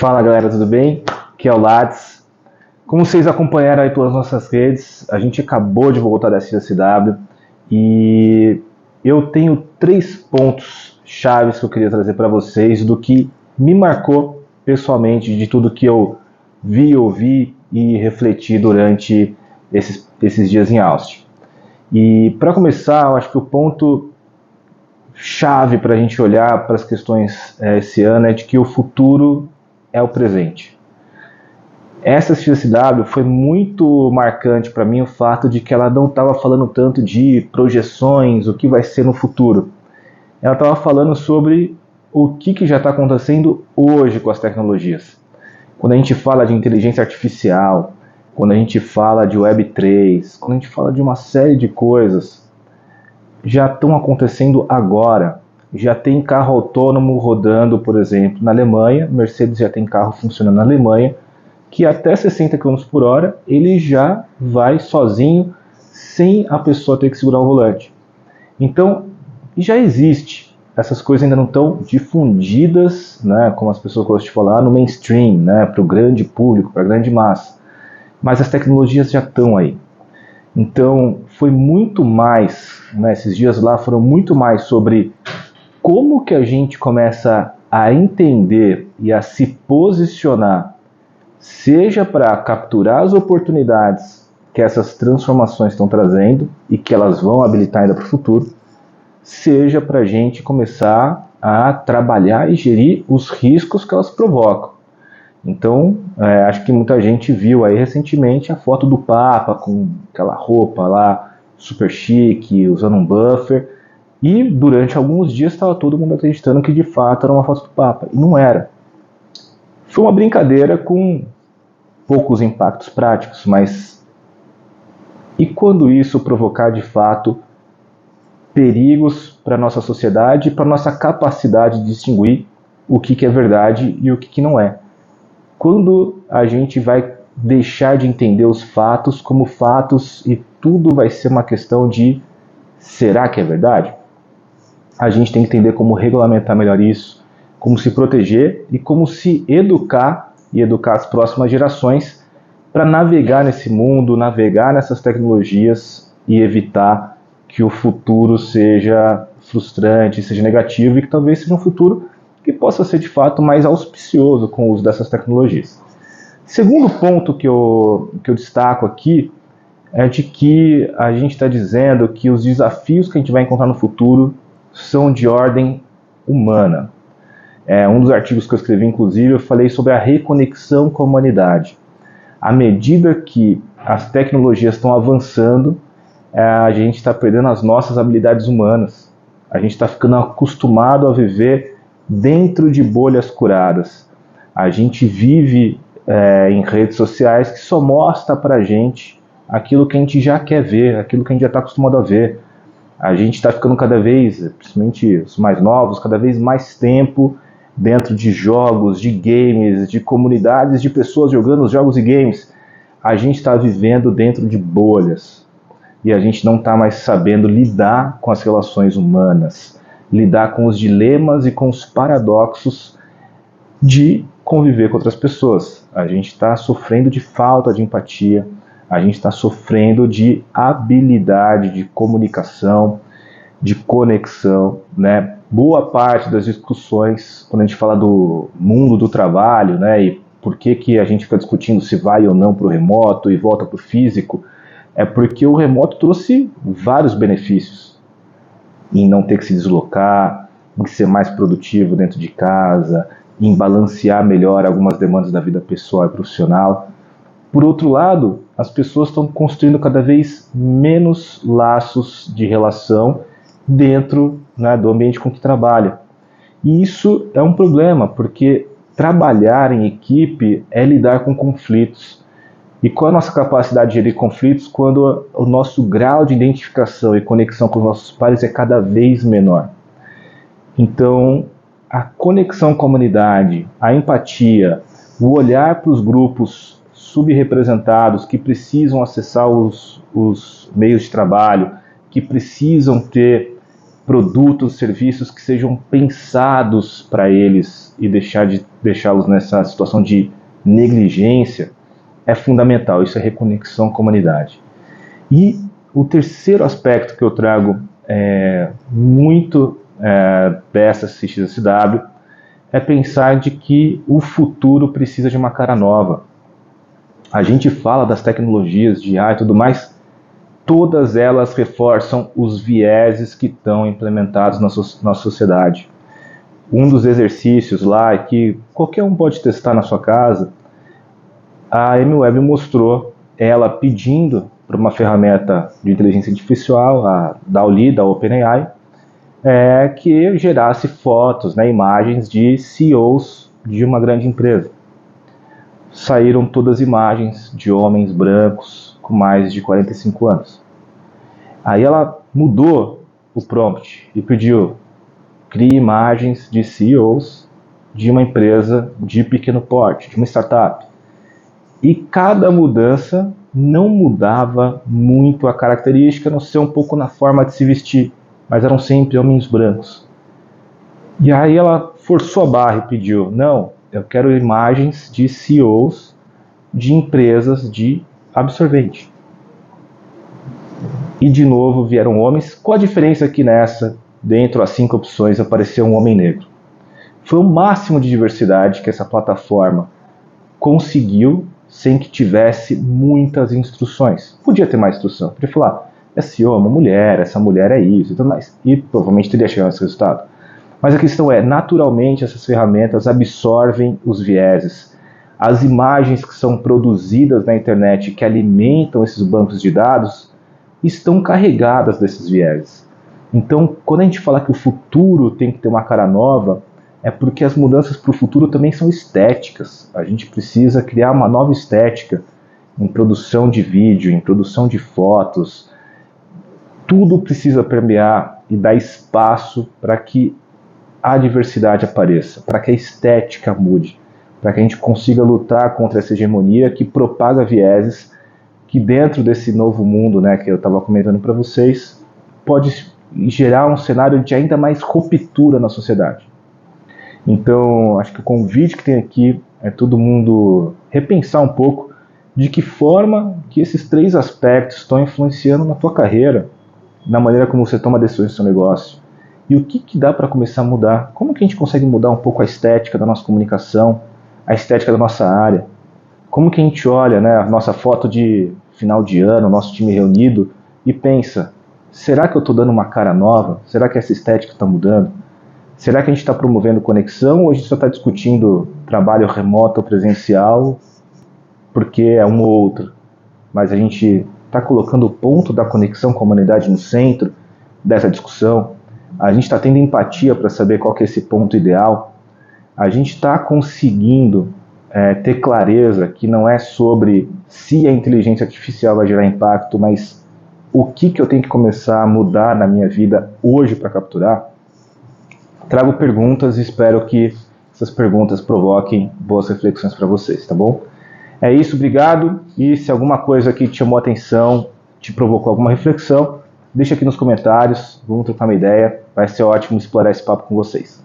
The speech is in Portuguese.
Fala galera, tudo bem? Aqui é o Lattes. Como vocês acompanharam aí pelas nossas redes, a gente acabou de voltar da CSW e eu tenho 3 pontos chaves que eu queria trazer para vocês do que me marcou pessoalmente, de tudo que eu vi, ouvi e refleti durante esses dias em Austin. E para começar, eu acho que o ponto chave para a gente olhar para as questões esse ano é de que o futuro é o presente. Essa CSW foi muito marcante para mim o fato de que ela não estava falando tanto de projeções, o que vai ser no futuro. Ela estava falando sobre o que já está acontecendo hoje com as tecnologias. Quando a gente fala de inteligência artificial, quando a gente fala de Web3, quando a gente fala de uma série de coisas, já estão acontecendo agora. Já tem carro autônomo rodando, por exemplo, na Alemanha. Mercedes já tem carro funcionando na Alemanha, que até 60 km por hora ele já vai sozinho, sem a pessoa ter que segurar o volante. Então, já existe. Essas coisas ainda não estão difundidas, né, como as pessoas gostam de falar, no mainstream, né, para o grande público, para a grande massa. Mas as tecnologias já estão aí. Então, foi muito mais, né, esses dias lá foram muito mais sobre como que a gente começa a entender e a se posicionar, seja para capturar as oportunidades que essas transformações estão trazendo e que elas vão habilitar ainda para o futuro, seja para a gente começar a trabalhar e gerir os riscos que elas provocam. Então, acho que muita gente viu aí recentemente a foto do Papa com aquela roupa lá super chique, usando um buffer, e durante alguns dias estava todo mundo acreditando que de fato era uma foto do Papa, e não era. Foi uma brincadeira com poucos impactos práticos, mas e quando isso provocar de fato perigos para a nossa sociedade e para a nossa capacidade de distinguir o que é verdade e o que não é? Quando a gente vai deixar de entender os fatos como fatos e tudo vai ser uma questão de será que é verdade? A gente tem que entender como regulamentar melhor isso, como se proteger e como se educar e educar as próximas gerações para navegar nesse mundo, navegar nessas tecnologias e evitar que o futuro seja frustrante, seja negativo e que talvez seja um futuro que possa ser de fato mais auspicioso com o uso dessas tecnologias. Segundo ponto que eu destaco aqui é de que a gente está dizendo que os desafios que a gente vai encontrar no futuro são de ordem humana. Um dos artigos que eu escrevi, inclusive, eu falei sobre a reconexão com a humanidade. À medida que as tecnologias estão avançando, a gente está perdendo as nossas habilidades humanas. A gente está ficando acostumado a viver dentro de bolhas curadas. A gente vive em redes sociais que só mostra para a gente aquilo que a gente já quer ver, aquilo que a gente já está acostumado a ver. A gente está ficando cada vez, principalmente os mais novos, cada vez mais tempo dentro de jogos, de games, de comunidades de pessoas jogando os jogos e games. A gente está vivendo dentro de bolhas e a gente não está mais sabendo lidar com as relações humanas, lidar com os dilemas e com os paradoxos de conviver com outras pessoas. A gente está sofrendo de falta de empatia, a gente está sofrendo de habilidade de comunicação, de conexão, né? Boa parte das discussões, quando a gente fala do mundo do trabalho, né, e por que a gente fica discutindo se vai ou não para o remoto e volta para o físico, é porque o remoto trouxe vários benefícios em não ter que se deslocar, em ser mais produtivo dentro de casa, em balancear melhor algumas demandas da vida pessoal e profissional. Por outro lado, as pessoas estão construindo cada vez menos laços de relação dentro, né, do ambiente com que trabalham. E isso é um problema, porque trabalhar em equipe é lidar com conflitos. E qual é a nossa capacidade de gerir conflitos quando o nosso grau de identificação e conexão com os nossos pares é cada vez menor? Então, a conexão com a comunidade, a empatia, o olhar para os grupos subrepresentados que precisam acessar os meios de trabalho, que precisam ter produtos, serviços que sejam pensados para eles e deixar de deixá-los nessa situação de negligência é fundamental. Isso é reconexão com a humanidade. E o terceiro aspecto que eu trago muito dessa CXSW é pensar de que o futuro precisa de uma cara nova. A gente fala das tecnologias de IA e tudo mais, todas elas reforçam os vieses que estão implementados na nossa sociedade. Um dos exercícios lá, que qualquer um pode testar na sua casa, a MWeb mostrou ela pedindo para uma ferramenta de inteligência artificial, a DALL-E, da OpenAI, que gerasse fotos, imagens de CEOs de uma grande empresa. Saíram todas imagens de homens brancos com mais de 45 anos. Aí ela mudou o prompt e pediu: crie imagens de CEOs de uma empresa de pequeno porte, de uma startup. E cada mudança não mudava muito a característica, a não ser um pouco na forma de se vestir, mas eram sempre homens brancos. E aí ela forçou a barra e pediu: não, eu quero imagens de CEOs de empresas de absorvente. E de novo vieram homens, com a diferença que nessa, dentro das 5 opções, apareceu um homem negro. Foi o máximo de diversidade que essa plataforma conseguiu sem que tivesse muitas instruções. Podia ter mais instrução, podia falar: é CEO, uma mulher, essa mulher é isso e tudo mais. E provavelmente teria chegado nesse resultado. Mas a questão é, naturalmente essas ferramentas absorvem os vieses. As imagens que são produzidas na internet, que alimentam esses bancos de dados, estão carregadas desses vieses. Então, quando a gente fala que o futuro tem que ter uma cara nova, é porque as mudanças para o futuro também são estéticas. A gente precisa criar uma nova estética em produção de vídeo, em produção de fotos. Tudo precisa permear e dar espaço para que a diversidade apareça, para que a estética mude, para que a gente consiga lutar contra essa hegemonia que propaga vieses, que dentro desse novo mundo, que eu estava comentando para vocês, pode gerar um cenário de ainda mais ruptura na sociedade. Então, acho que o convite que tem aqui é todo mundo repensar um pouco de que forma que esses 3 aspectos estão influenciando na tua carreira, na maneira como você toma decisões no seu negócio. E o que dá para começar a mudar? Como que a gente consegue mudar um pouco a estética da nossa comunicação, a estética da nossa área? Como que a gente olha a nossa foto de final de ano, nosso time reunido, e pensa: será que eu estou dando uma cara nova? Será que essa estética está mudando? Será que a gente está promovendo conexão ou a gente só está discutindo trabalho remoto ou presencial porque é um ou outro? Mas a gente está colocando o ponto da conexão com a humanidade no centro dessa discussão? A gente está tendo empatia para saber qual que é esse ponto ideal? A gente está conseguindo ter clareza que não é sobre se a inteligência artificial vai gerar impacto, mas o que eu tenho que começar a mudar na minha vida hoje para capturar? Trago perguntas e espero que essas perguntas provoquem boas reflexões para vocês, tá bom? É isso, obrigado. E se alguma coisa aqui te chamou a atenção, te provocou alguma reflexão, deixa aqui nos comentários, vamos trocar uma ideia. Vai ser ótimo explorar esse papo com vocês.